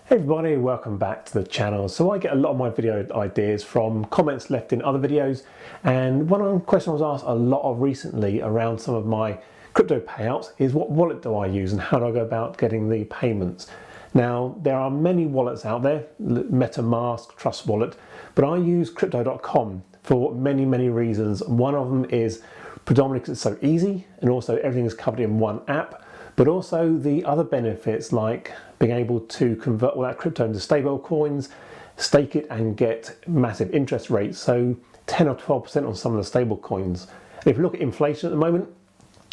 Hey everybody, welcome back to the channel. So I get a lot of my video ideas from comments left in other videos, and one question I was asked a lot of recently around some of my crypto payouts is what wallet do I use and how do I go about getting the payments. Now there are many wallets out there, MetaMask, Trust Wallet, but I use Crypto.com for many reasons. One of them is predominantly because it's so easy and also everything is covered in one app. But also the other benefits like being able to convert all that crypto into stable coins, stake it and get massive interest rates, so 10 or 12% on some of the stable coins. And if you look at inflation at the moment,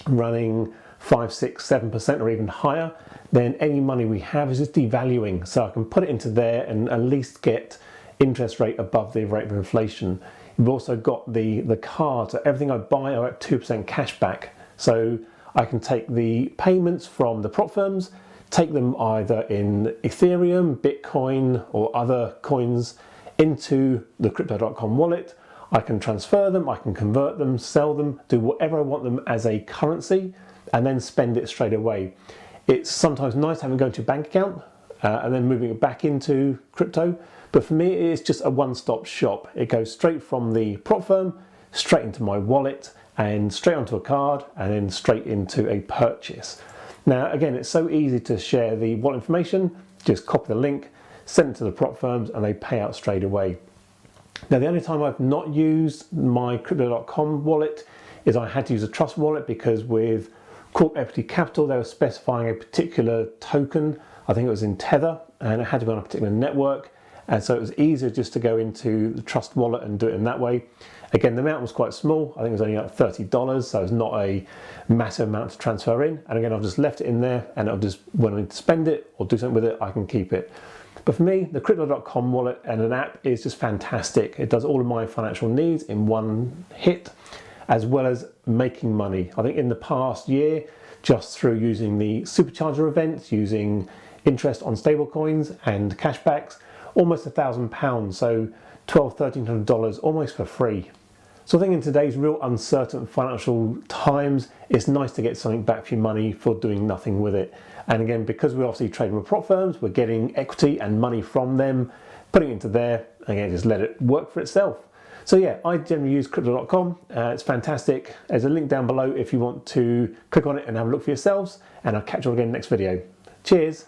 running 5, 6, 7% or even higher, then any money we have is just devaluing. So I can put it into there and at least get interest rate above the rate of inflation. You've also got the card, so everything I buy I get 2% cash back. So I can take the payments from the prop firms, take them either in Ethereum, Bitcoin or other coins into the Crypto.com wallet. I can transfer them, I can convert them, sell them, do whatever I want them as a currency and then spend it straight away. It's sometimes nice having to go to your bank account and then moving it back into crypto. But for me, it's just a one-stop shop. It goes straight from the prop firm, straight into my wallet, and straight onto a card and then straight into a purchase. Now again, it's so easy to share the wallet information, just copy the link, send it to the prop firms and they pay out straight away. Now the only time I've not used my Crypto.com wallet is I had to use a Trust wallet because with Corp Equity Capital they were specifying a particular token, I think it was in Tether, and it had to be on a particular network. And so it was easier just to go into the Trust wallet and do it in that way. Again, the amount was quite small. I think it was only like $30, so it's not a massive amount to transfer in. And again, I've just left it in there and I'll just, when I need to spend it or do something with it, I can keep it. But for me, the Crypto.com wallet and an app is just fantastic. It does all of my financial needs in one hit, as well as making money. I think in the past year, just through using the supercharger events, using interest on stable coins and cashbacks, almost £1,000, so $1,200, $1,300 almost for free. So I think in today's real uncertain financial times, it's nice to get something back for your money for doing nothing with it. And again, because we're obviously trading with prop firms, we're getting equity and money from them, putting it into there, again, just let it work for itself. So yeah, I generally use Crypto.com. It's fantastic. There's a link down below if you want to click on it and have a look for yourselves. And I'll catch you all again next video. Cheers.